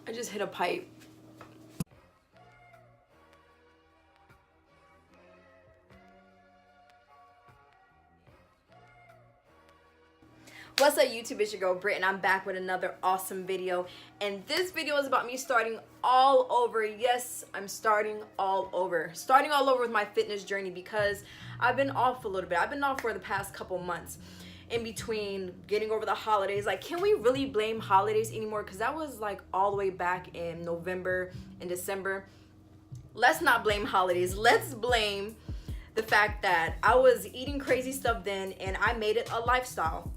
I just hit a pipe. What's up YouTube, it's your girl Britt, and I'm back with another awesome video. And this video is about me starting all over. Yes, I'm starting all over with my fitness journey, because I've been off a little bit. I've been off for the past couple months in between getting over the holidays. Like, can we really blame holidays anymore? Because that was like all the way back in November and December. Let's not blame holidays. Let's blame the fact that I was eating crazy stuff then, and I made it a lifestyle.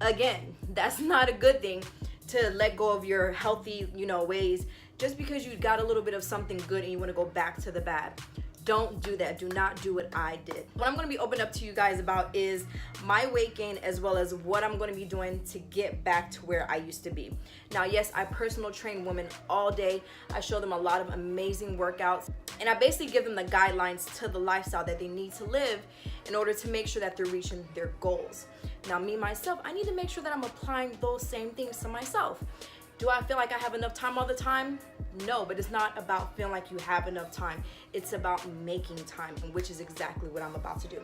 Again, that's not a good thing, to let go of your healthy, ways just because you got a little bit of something good and you want to go back to the bad. Don't do that. Do not do what I did. What I'm going to be open up to you guys about is my weight gain, as well as what I'm going to be doing to get back to where I used to be. Now, yes, I personal train women all day. I show them a lot of amazing workouts, and I basically give them the guidelines to the lifestyle that they need to live in order to make sure that they're reaching their goals. Now, me, myself, I need to make sure that I'm applying those same things to myself. Do I feel like I have enough time all the time? No, but it's not about feeling like you have enough time. It's about making time, and which is exactly what I'm about to do.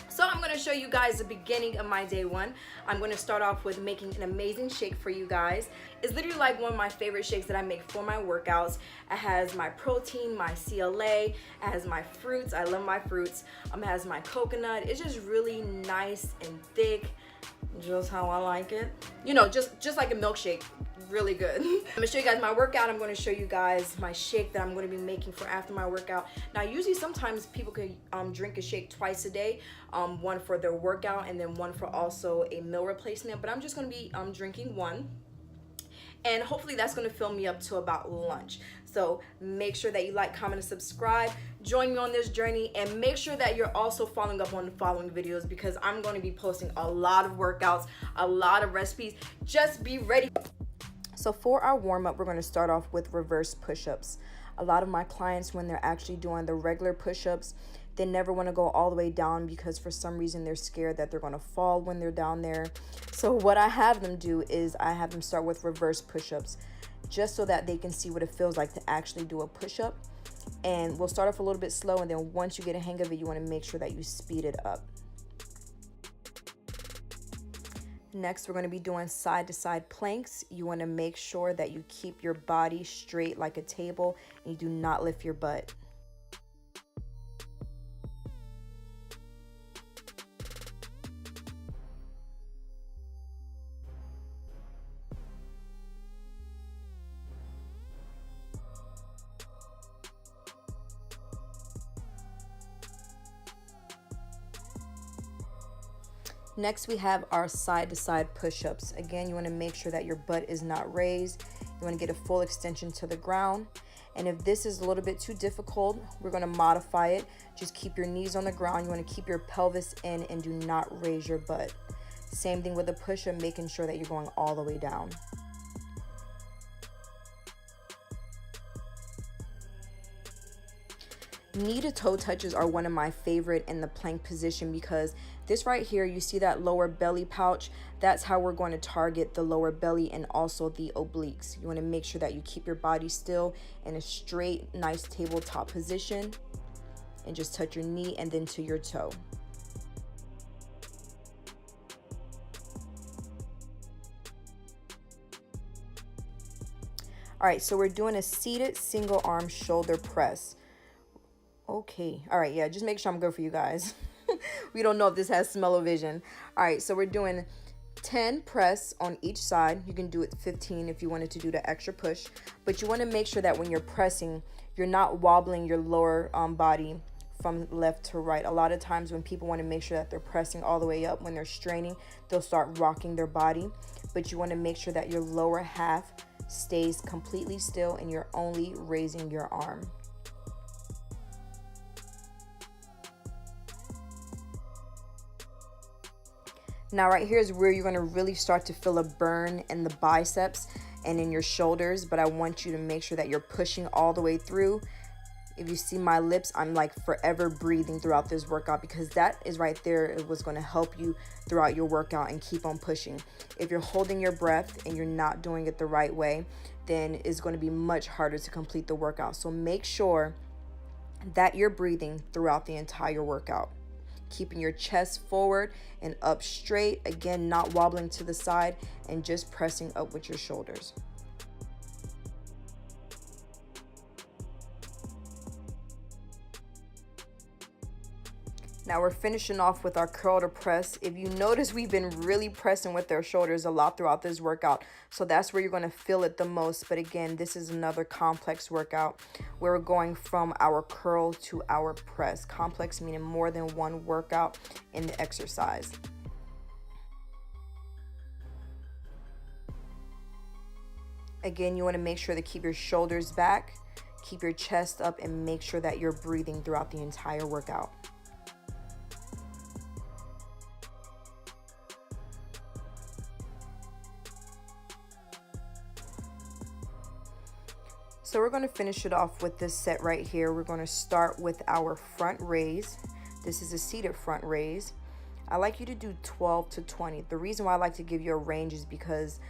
So I'm going to show you guys the beginning of my day one. I'm going to start off with making an amazing shake for you guys. It's literally like one of my favorite shakes that I make for my workouts. It has my protein, my CLA, it has my fruits. I love my fruits. It has my coconut. It's just really nice and thick, just how I like it. Just like a milkshake. Really good. I'm gonna show you guys my workout. I'm going to show you guys my shake that I'm going to be making for after my workout. Now, usually sometimes people can drink a shake twice a day, one for their workout and then one for also a meal replacement, but I'm just going to be drinking one, and hopefully that's going to fill me up to about lunch. So make sure that you like, comment, and subscribe. Join me on this journey, and make sure that you're also following up on the following videos, because I'm going to be posting a lot of workouts, a lot of recipes. Just be ready. So for our warm-up, we're going to start off with reverse push-ups. A lot of my clients, when they're actually doing the regular push-ups, they never want to go all the way down, because for some reason they're scared that they're going to fall when they're down there. So what I have them do is I have them start with reverse push-ups, just so that they can see what it feels like to actually do a push-up. And we'll start off a little bit slow, and then once you get a hang of it, you want to make sure that you speed it up. Next, we're going to be doing side-to-side planks. You want to make sure that you keep your body straight like a table, and you do not lift your butt. Next, we have our side-to-side push-ups. Again, you want to make sure that your butt is not raised. You want to get a full extension to the ground. And if this is a little bit too difficult, we're going to modify it. Just keep your knees on the ground. You want to keep your pelvis in and do not raise your butt. Same thing with a push-up, making sure that you're going all the way down. Knee to toe touches are one of my favorite in the plank position, because this right here, you see that lower belly pouch? That's how we're going to target the lower belly and also the obliques. You want to make sure that you keep your body still in a straight, nice tabletop position, and just touch your knee and then to your toe. All right, so we're doing a seated single arm shoulder press. Okay, all right, yeah, just make sure I'm good for you guys. We don't know if this has smell-o-vision. All right, so we're doing 10 press on each side. You can do it 15 if you wanted to do the extra push, but you want to make sure that when you're pressing, you're not wobbling your lower body from left to right. A lot of times when people want to make sure that they're pressing all the way up, when they're straining, they'll start rocking their body, but you want to make sure that your lower half stays completely still and you're only raising your arm. Now right here is where you're going to really start to feel a burn in the biceps and in your shoulders, but I want you to make sure that you're pushing all the way through. If you see my lips, I'm like forever breathing throughout this workout, because that is right there. It was going to help you throughout your workout and keep on pushing. If you're holding your breath and you're not doing it the right way, then it's going to be much harder to complete the workout. So make sure that you're breathing throughout the entire workout, keeping your chest forward and up straight, again, not wobbling to the side, and just pressing up with your shoulders. Now we're finishing off with our curl to press. If you notice, we've been really pressing with our shoulders a lot throughout this workout. So that's where you're going to feel it the most. But again, this is another complex workout where we're going from our curl to our press. Complex meaning more than one workout in the exercise. Again, you want to make sure to keep your shoulders back, keep your chest up, and make sure that you're breathing throughout the entire workout. So we're going to finish it off with this set right here. We're going to start with our front raise. This is a seated front raise. I like you to do 12 to 20. The reason why I like to give you a range is because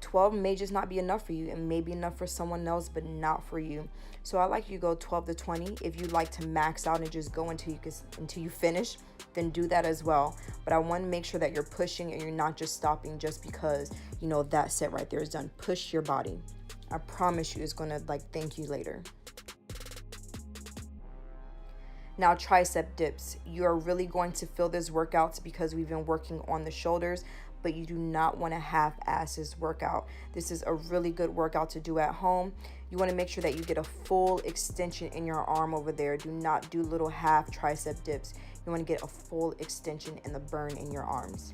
12 may just not be enough for you. It may be enough for someone else, but not for you. So I like you to go 12 to 20. If you like to max out and just go until you finish, then do that as well. But I want to make sure that you're pushing and you're not just stopping just because, you know, that set right there is done. Push your body. I promise you it's going to thank you later. Now, tricep dips. You are really going to feel this workout because we've been working on the shoulders, but you do not want to half-ass this workout. This is a really good workout to do at home. You want to make sure that you get a full extension in your arm over there. Do not do little half tricep dips. You want to get a full extension and the burn in your arms.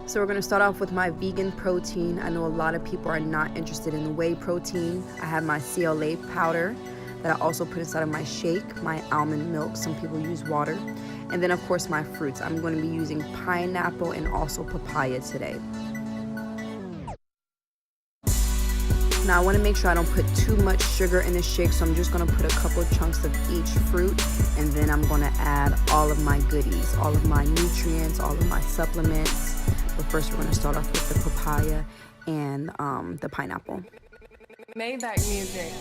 So we're going to start off with my vegan protein. I know a lot of people are not interested in the whey protein. I have my CLA powder that I also put inside of my shake, my almond milk. Some people use water. And then, of course, my fruits. I'm going to be using pineapple and also papaya today. Now, I want to make sure I don't put too much sugar in the shake, so I'm just going to put a couple chunks of each fruit, and then I'm going to add all of my goodies, all of my nutrients, all of my supplements. But first, we're going to start off with the papaya and the pineapple. Maybach music.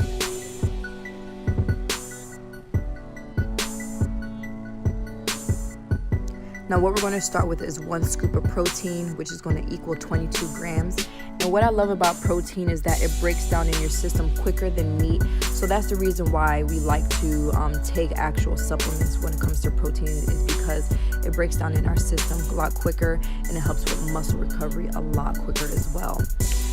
Now what we're going to start with is 1 scoop of protein, which is going to equal 22 grams. And what I love about protein is that it breaks down in your system quicker than meat. So that's the reason why we like to take actual supplements when it comes to protein, is because it breaks down in our system a lot quicker, and it helps with muscle recovery a lot quicker as well.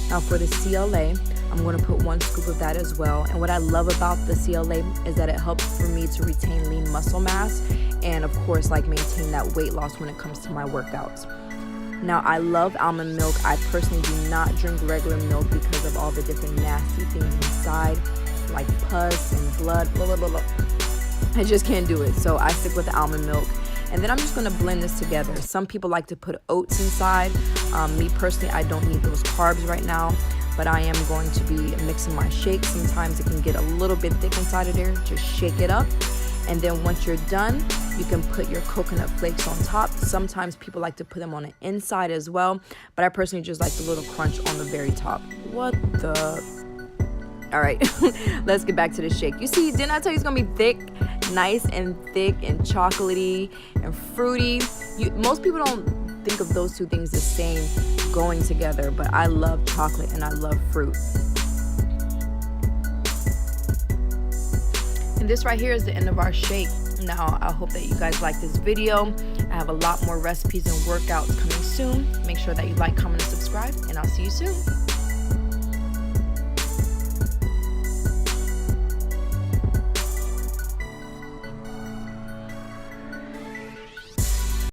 Now for the CLA, I'm going to put 1 scoop of that as well. And what I love about the CLA is that it helps for me to retain lean muscle mass and, of course, maintain that weight loss when it comes to my workouts. Now, I love almond milk. I personally do not drink regular milk because of all the different nasty things inside, like pus and blood, blah, blah, blah, blah. I just can't do it. So I stick with the almond milk. And then I'm just going to blend this together. Some people like to put oats inside. Me personally, I don't need those carbs right now, but I am going to be mixing my shake. Sometimes it can get a little bit thick inside of there. Just shake it up. And then once you're done, you can put your coconut flakes on top. Sometimes people like to put them on the inside as well, but I personally just like the little crunch on the very top. What the? All right, let's get back to the shake. You see, didn't I tell you it's gonna be thick? Nice and thick and chocolatey and fruity. Most people don't think of those two things the same going together, but I love chocolate and I love fruit. And this right here is the end of our shake. Now, I hope that you guys like this video. I have a lot more recipes and workouts coming soon. Make sure that you like, comment, and subscribe, and I'll see you soon.